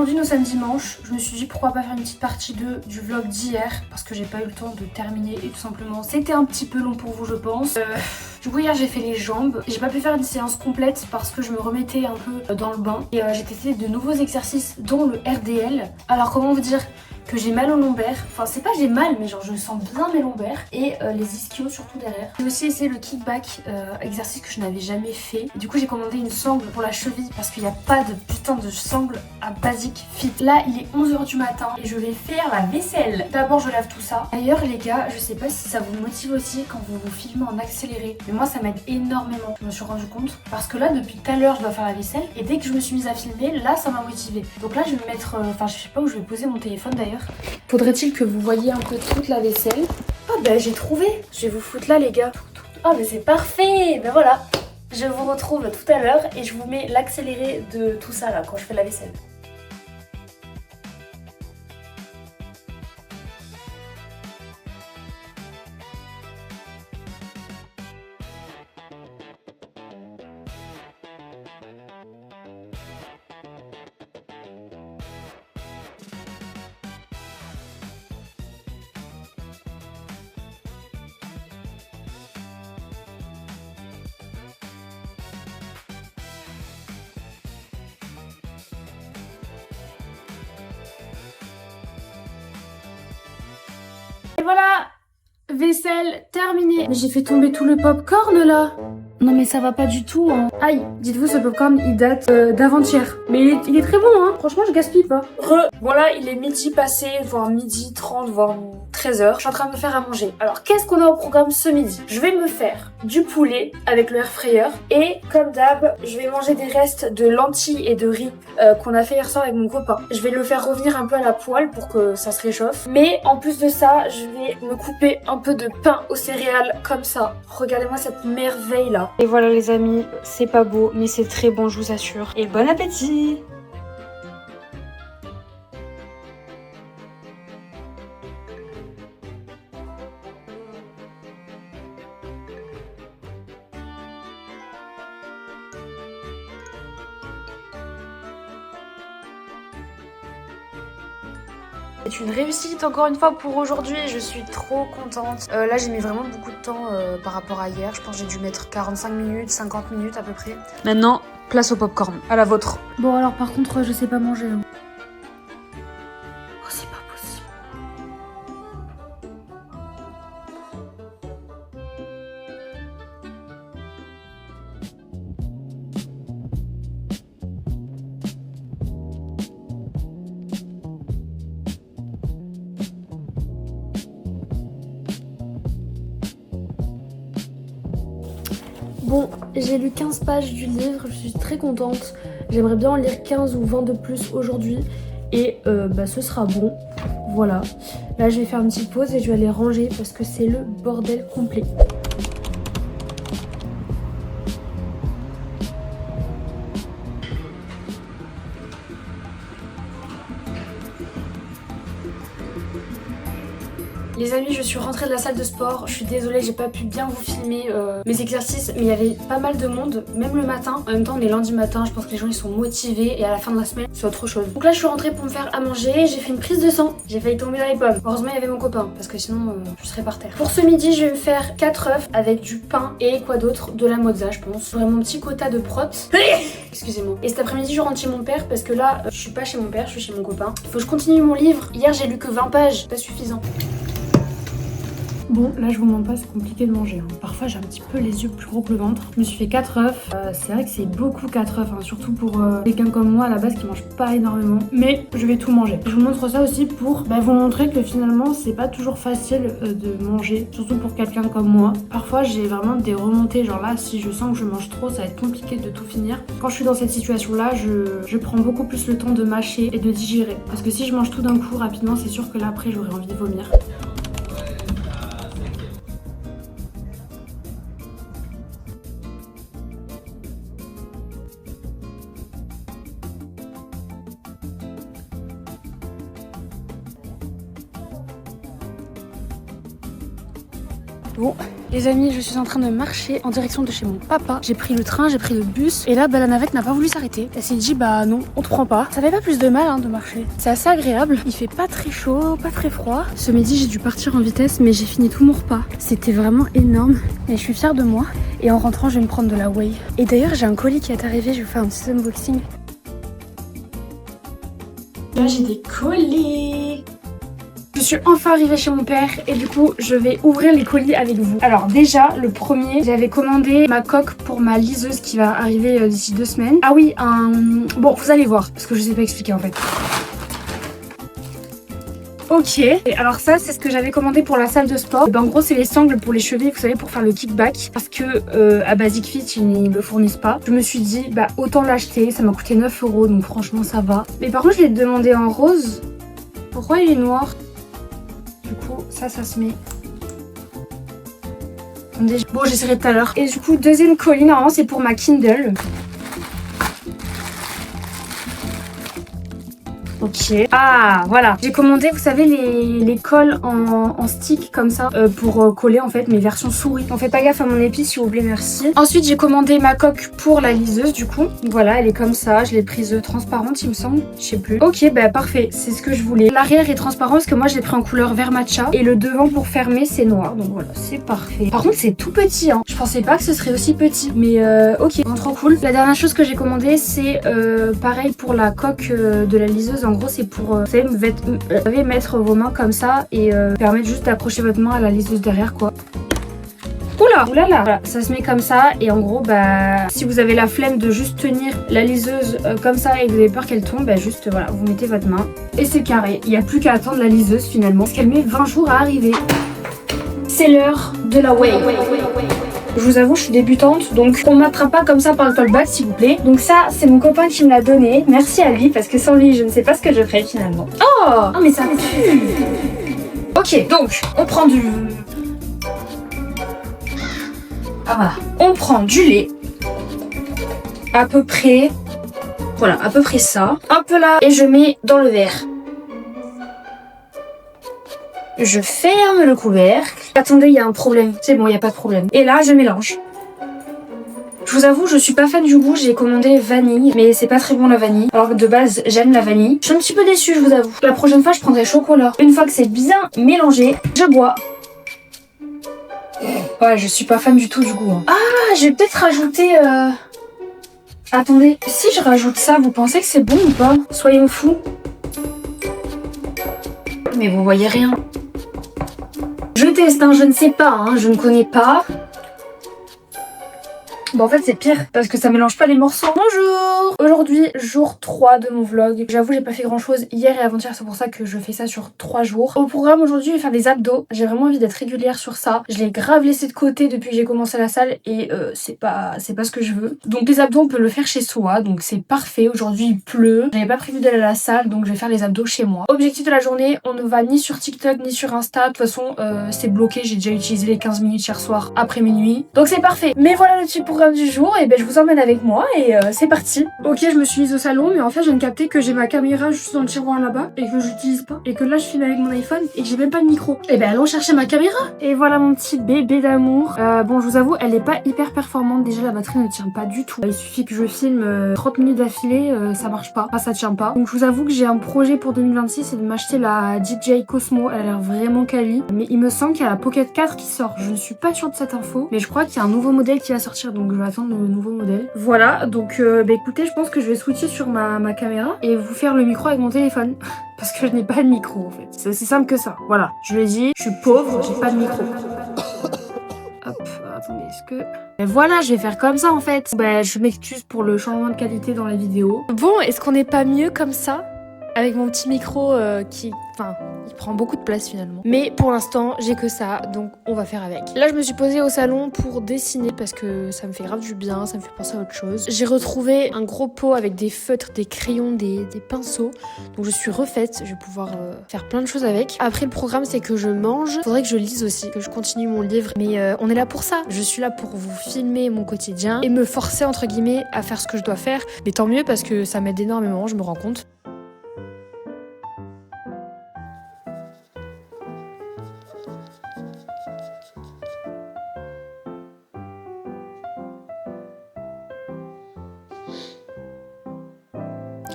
Aujourd'hui nous sommes dimanche, je me suis dit pourquoi pas faire une petite partie 2 du vlog d'hier parce que j'ai pas eu le temps de terminer et tout simplement c'était un petit peu long pour vous je pense. Du coup hier j'ai fait les jambes, j'ai pas pu faire une séance complète parce que je me remettais un peu dans le bain et j'ai testé de nouveaux exercices dont le RDL. Alors comment vous dire que j'ai mal aux lombaires, enfin c'est pas j'ai mal mais genre je sens bien mes lombaires et les ischios surtout derrière. J'ai aussi essayé le kickback, exercice que je n'avais jamais fait. Du coup j'ai commandé une sangle pour la cheville parce qu'il n'y a pas de putain de sangle à Basic Fit. Là il est 11 h du matin et je vais faire la vaisselle. D'abord je lave tout ça. D'ailleurs les gars, je sais pas si ça vous motive aussi quand vous vous filmez en accéléré, mais moi ça m'aide énormément. Je me suis rendu compte parce que là depuis tout à l'heure je dois faire la vaisselle et dès que je me suis mise à filmer, là ça m'a motivée. Donc là je vais me mettre, enfin je sais pas où je vais poser mon téléphone d'ailleurs. Faudrait-il que vous voyiez un peu toute la vaisselle? Ah bah j'ai trouvé. Je vais vous foutre là les gars. Ah mais c'est parfait. Ben voilà. Je vous retrouve tout à l'heure et je vous mets l'accéléré de tout ça là quand je fais la vaisselle. Et voilà, vaisselle terminée. Mais j'ai fait tomber tout le popcorn là. Non mais ça va pas du tout hein. Aïe, dites-vous ce popcorn il date d'avant-hier. Mais il est très bon hein. Franchement je gaspille pas. Bon là il est midi passé, voire midi 30, voire 13 h. Je suis en train de me faire à manger. Alors qu'est-ce qu'on a au programme ce midi? Je vais me faire du poulet avec le air fryer. Et comme d'hab, je vais manger des restes de lentilles et de riz qu'on a fait hier soir avec mon copain. Je vais le faire revenir un peu à la poêle pour que ça se réchauffe. Mais en plus de ça, je vais me couper un peu de pain aux céréales comme ça. Regardez-moi cette merveille là. Et voilà les amis, c'est pas beau mais c'est très bon je vous assure. Et bon appétit! C'est une réussite encore une fois pour aujourd'hui, je suis trop contente. Là j'ai mis vraiment beaucoup de temps par rapport à hier, je pense que j'ai dû mettre 45 minutes, 50 minutes à peu près. Maintenant, place au popcorn, à la vôtre. Bon alors par contre je sais pas manger. Hein. Oh c'est pas possible. Bon, j'ai lu 15 pages du livre, je suis très contente. J'aimerais bien en lire 15 ou 20 de plus aujourd'hui. Et ce sera bon. Voilà. Là, je vais faire une petite pause et je vais aller ranger parce que c'est le bordel complet. Les amis, je suis rentrée de la salle de sport. Je suis désolée, j'ai pas pu bien vous filmer mes exercices, mais il y avait pas mal de monde, même le matin. En même temps, on est lundi matin, je pense que les gens ils sont motivés et à la fin de la semaine, c'est autre chose. Donc là, je suis rentrée pour me faire à manger. J'ai fait une prise de sang. J'ai failli tomber dans les pommes. Heureusement, il y avait mon copain parce que sinon, je serais par terre. Pour ce midi, je vais me faire 4 œufs avec du pain et quoi d'autre? De la mozza, je pense. J'aurai mon petit quota de prot. Excusez-moi. Et cet après-midi, je rentre chez mon père parce que là, je suis pas chez mon père, je suis chez mon copain. Il faut que je continue mon livre. Hier, j'ai lu que 20 pages, pas suffisant. Bon, là je vous mens pas, c'est compliqué de manger. Hein. Parfois j'ai un petit peu les yeux plus gros que le ventre. Je me suis fait 4 œufs. C'est vrai que c'est beaucoup 4 œufs, hein, surtout pour quelqu'un comme moi à la base qui mange pas énormément. Mais je vais tout manger. Je vous montre ça aussi pour vous montrer que finalement c'est pas toujours facile de manger, surtout pour quelqu'un comme moi. Parfois j'ai vraiment des remontées, genre là si je sens que je mange trop, ça va être compliqué de tout finir. Quand je suis dans cette situation là, je prends beaucoup plus le temps de mâcher et de digérer. Parce que si je mange tout d'un coup rapidement, c'est sûr que là après j'aurai envie de vomir. Bon, Les amis, je suis en train de marcher en direction de chez mon papa. J'ai pris le train, j'ai pris le bus. Et là, la navette n'a pas voulu s'arrêter. Elle s'est dit, bah non, on te prend pas. Ça fait pas plus de mal de marcher. C'est assez agréable. Il fait pas très chaud, pas très froid. Ce midi, j'ai dû partir en vitesse, mais j'ai fini tout mon repas. C'était vraiment énorme. Et je suis fière de moi. Et en rentrant, je vais me prendre de la whey. Et d'ailleurs, j'ai un colis qui est arrivé. Je vais vous faire un petit unboxing. Là, j'ai des colis. Je suis enfin arrivée chez mon père et du coup je vais ouvrir les colis avec vous. Alors déjà le premier, j'avais commandé ma coque pour ma liseuse qui va arriver d'ici 2 semaines. Ah oui, bon vous allez voir parce que je sais pas expliquer en fait. Ok, et alors ça c'est ce que j'avais commandé pour la salle de sport. En gros c'est les sangles pour les chevilles, vous savez, pour faire le kickback. Parce que à Basic Fit ils le fournissent pas. Je me suis dit bah autant l'acheter, ça m'a coûté 9 € donc franchement ça va. Mais par contre je l'ai demandé en rose. Pourquoi il est noir? Du coup, ça se met. Attendez, bon, j'essaierai tout à l'heure. Et du coup, deuxième colis, normalement, c'est pour ma Kindle. Ok. Ah, voilà. J'ai commandé, vous savez, les cols en stick comme ça pour coller en fait mes versions souris. On fait pas gaffe à mon épi s'il vous plaît, merci. Ensuite, j'ai commandé ma coque pour la liseuse du coup. Voilà, elle est comme ça. Je l'ai prise transparente, il me semble. Je sais plus. Ok, bah parfait. C'est ce que je voulais. L'arrière est transparent parce que moi, je l'ai pris en couleur vert matcha. Et le devant pour fermer, c'est noir. Donc voilà, c'est parfait. Par contre, c'est tout petit. Hein. Je pensais pas que ce serait aussi petit. Mais ok, bon, trop cool. La dernière chose que j'ai commandé, c'est pareil pour la coque de la liseuse. En gros, c'est pour vous savez, mettre vos mains comme ça et permettre juste d'accrocher votre main à la liseuse derrière, quoi. Oula, oulala. Voilà, ça se met comme ça et en gros, bah, si vous avez la flemme de juste tenir la liseuse comme ça et que vous avez peur qu'elle tombe, bah juste, voilà, vous mettez votre main et c'est carré. Il n'y a plus qu'à attendre la liseuse finalement, parce qu'elle met 20 jours à arriver. C'est l'heure de la whey. Je vous avoue, je suis débutante, donc on ne m'attrape pas comme ça par le callback, s'il vous plaît. Donc ça, c'est mon copain qui me l'a donné. Merci à lui, parce que sans lui, je ne sais pas ce que je ferais finalement. Oh, mais ça pue. Ok, donc, on prend du... Ah voilà. On prend du lait. À peu près... Voilà, à peu près ça. Un peu là, et je mets dans le verre. Je ferme le couvercle. Attendez, il y a un problème. C'est bon, il n'y a pas de problème. Et là, je mélange. Je vous avoue, je suis pas fan du goût. J'ai commandé vanille, mais c'est pas très bon la vanille. Alors que de base, j'aime la vanille. Je suis un petit peu déçue, je vous avoue. La prochaine fois, je prendrai chocolat. Une fois que c'est bien mélangé, je bois. Ouais, je suis pas fan du tout du goût. Hein. Ah, je vais peut-être rajouter... Attendez, si je rajoute ça, vous pensez que c'est bon ou pas? Soyons fous. Mais vous voyez rien. Je teste, hein, je ne sais pas, hein, je ne connais pas. Bon, en fait, c'est pire parce que ça mélange pas les morceaux. Bonjour! Aujourd'hui, jour 3 de mon vlog. J'avoue, j'ai pas fait grand chose hier et avant-hier, c'est pour ça que je fais ça sur 3 jours. Au programme, aujourd'hui, je vais faire des abdos. J'ai vraiment envie d'être régulière sur ça. Je l'ai grave laissé de côté depuis que j'ai commencé la salle et c'est pas ce que je veux. Donc, les abdos, on peut le faire chez soi, donc c'est parfait. Aujourd'hui, il pleut. J'avais pas prévu d'aller à la salle, donc je vais faire les abdos chez moi. Objectif de la journée, on ne va ni sur TikTok ni sur Insta. De toute façon, c'est bloqué. J'ai déjà utilisé les 15 minutes hier soir après minuit. Donc, c'est parfait. Mais voilà le petit programme du jour, et ben je vous emmène avec moi et c'est parti. Ok, je me suis mise au salon, mais en fait je viens de capter que j'ai ma caméra juste dans le tiroir là-bas et que j'utilise pas, et que là je filme avec mon iPhone et que j'ai même pas de micro. Et ben allons chercher ma caméra. Et voilà mon petit bébé d'amour. Bon, je vous avoue, elle est pas hyper performante, déjà la batterie ne tient pas du tout. Il suffit que je filme 30 minutes d'affilée, ça marche pas, enfin ça tient pas. Donc je vous avoue que j'ai un projet pour 2026, c'est de m'acheter la DJI Cosmo. Elle a l'air vraiment quali, mais il me semble qu'il y a la Pocket 4 qui sort. Je ne suis pas sûre de cette info, mais je crois qu'il y a un nouveau modèle qui va sortir, donc je vais attendre le nouveau modèle. Voilà, donc bah écoutez, je pense que je vais switcher sur ma caméra et vous faire le micro avec mon téléphone. Parce que je n'ai pas de micro en fait. C'est aussi simple que ça. Voilà, je l'ai dit, je suis pauvre, j'ai pas de micro. Hop, attendez, est-ce que... Et voilà, je vais faire comme ça en fait. Bah je m'excuse pour le changement de qualité dans la vidéo. Bon, est-ce qu'on n'est pas mieux comme ça? Avec mon petit micro qui... Enfin, il prend beaucoup de place finalement. Mais pour l'instant, j'ai que ça, donc on va faire avec. Là, je me suis posée au salon pour dessiner parce que ça me fait grave du bien, ça me fait penser à autre chose. J'ai retrouvé un gros pot avec des feutres, des crayons, des pinceaux. Donc je suis refaite, je vais pouvoir faire plein de choses avec. Après, le programme, c'est que je mange. Faudrait que je lise aussi, que je continue mon livre. Mais on est là pour ça. Je suis là pour vous filmer mon quotidien et me forcer, entre guillemets, à faire ce que je dois faire. Mais tant mieux parce que ça m'aide énormément, je me rends compte.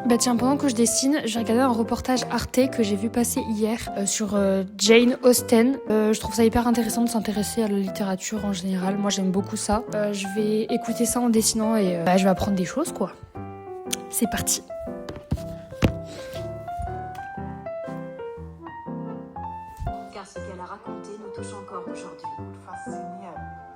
Bah tiens, pendant que je dessine, j'ai regardé un reportage Arte que j'ai vu passer hier sur Jane Austen. Je trouve ça hyper intéressant de s'intéresser à la littérature en général. Moi j'aime beaucoup ça. Je vais écouter ça en dessinant et je vais apprendre des choses quoi. C'est parti. Car ce qu'elle a raconté nous touche encore aujourd'hui. Fasciné.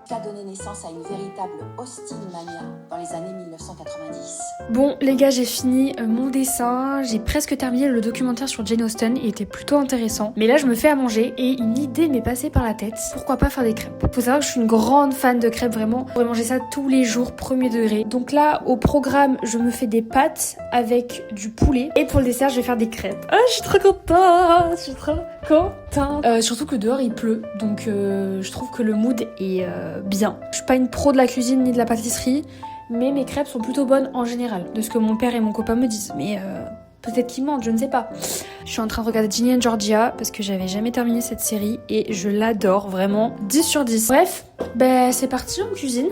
Qui a donné naissance à une véritable Austen mania dans les années 1990. Bon les gars, j'ai fini mon dessin, j'ai presque terminé le documentaire sur Jane Austen, il était plutôt intéressant. Mais là je me fais à manger et une idée m'est passée par la tête, pourquoi pas faire des crêpes. Faut savoir que je suis une grande fan de crêpes, vraiment, je pourrais manger ça tous les jours, premier degré. Donc là au programme je me fais des pâtes avec du poulet et pour le dessert je vais faire des crêpes. Ah je suis trop contente, je suis trop contente. Surtout que dehors il pleut, donc je trouve que le mood est bien. Je suis pas une pro de la cuisine ni de la pâtisserie, mais mes crêpes sont plutôt bonnes en général, de ce que mon père et mon copain me disent. Mais peut-être qu'ils mentent, je ne sais pas. Je suis en train de regarder Ginny and Georgia parce que j'avais jamais terminé cette série et je l'adore, vraiment 10 sur 10. Bref, c'est parti, on cuisine.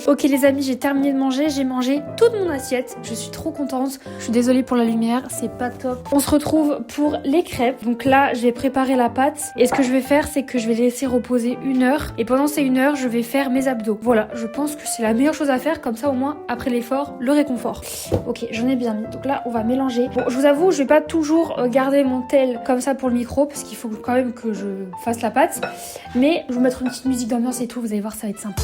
Ok les amis, j'ai terminé de manger, j'ai mangé toute mon assiette, je suis trop contente. Je suis désolée pour la lumière, c'est pas top. On se retrouve pour les crêpes. Donc là, je vais préparer la pâte et ce que je vais faire, c'est que je vais laisser reposer 1 heure et pendant ces 1 heure, je vais faire mes abdos. Voilà, je pense que c'est la meilleure chose à faire, comme ça au moins, après l'effort, le réconfort. Ok, j'en ai bien mis. Donc là, on va mélanger. Bon, je vous avoue, je vais pas toujours garder mon tel comme ça pour le micro parce qu'il faut quand même que je fasse la pâte. Mais je vais vous mettre une petite musique d'ambiance et tout, vous allez voir, ça va être sympa.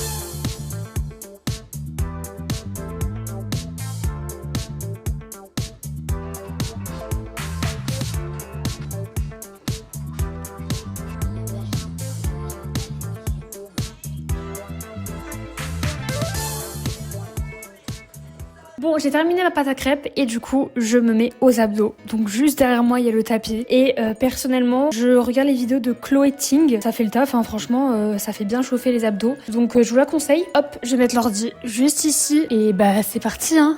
Bon, j'ai terminé ma pâte à crêpes et du coup, je me mets aux abdos. Donc juste derrière moi, il y a le tapis. Et personnellement, je regarde les vidéos de Chloé Ting. Ça fait le taf, hein, franchement, ça fait bien chauffer les abdos. Donc je vous la conseille. Hop, je vais mettre l'ordi juste ici. Et c'est parti, hein,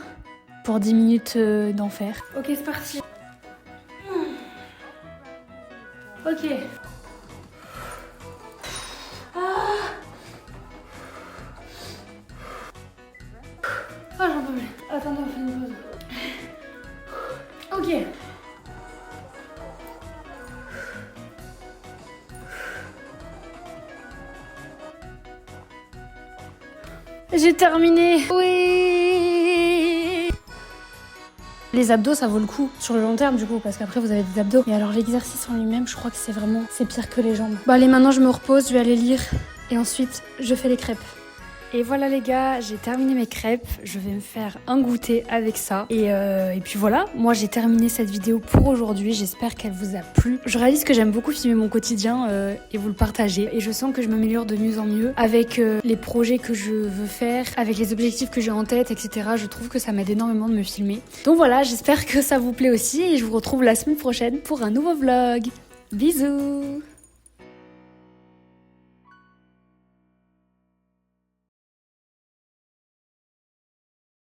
pour 10 minutes d'enfer. Ok, c'est parti. Ok. Ah, j'en peux plus. Attendez, on fait une pause. Ok. J'ai terminé. Oui. Les abdos, ça vaut le coup sur le long terme du coup, parce qu'après vous avez des abdos. Et alors l'exercice en lui-même, je crois que c'est pire que les jambes. Bon allez, maintenant je me repose, je vais aller lire et ensuite je fais les crêpes. Et voilà les gars, j'ai terminé mes crêpes, je vais me faire un goûter avec ça. Et puis voilà, moi j'ai terminé cette vidéo pour aujourd'hui, j'espère qu'elle vous a plu. Je réalise que j'aime beaucoup filmer mon quotidien et vous le partager. Et je sens que je m'améliore de mieux en mieux avec les projets que je veux faire, avec les objectifs que j'ai en tête, etc. Je trouve que ça m'aide énormément de me filmer. Donc voilà, j'espère que ça vous plaît aussi et je vous retrouve la semaine prochaine pour un nouveau vlog. Bisous!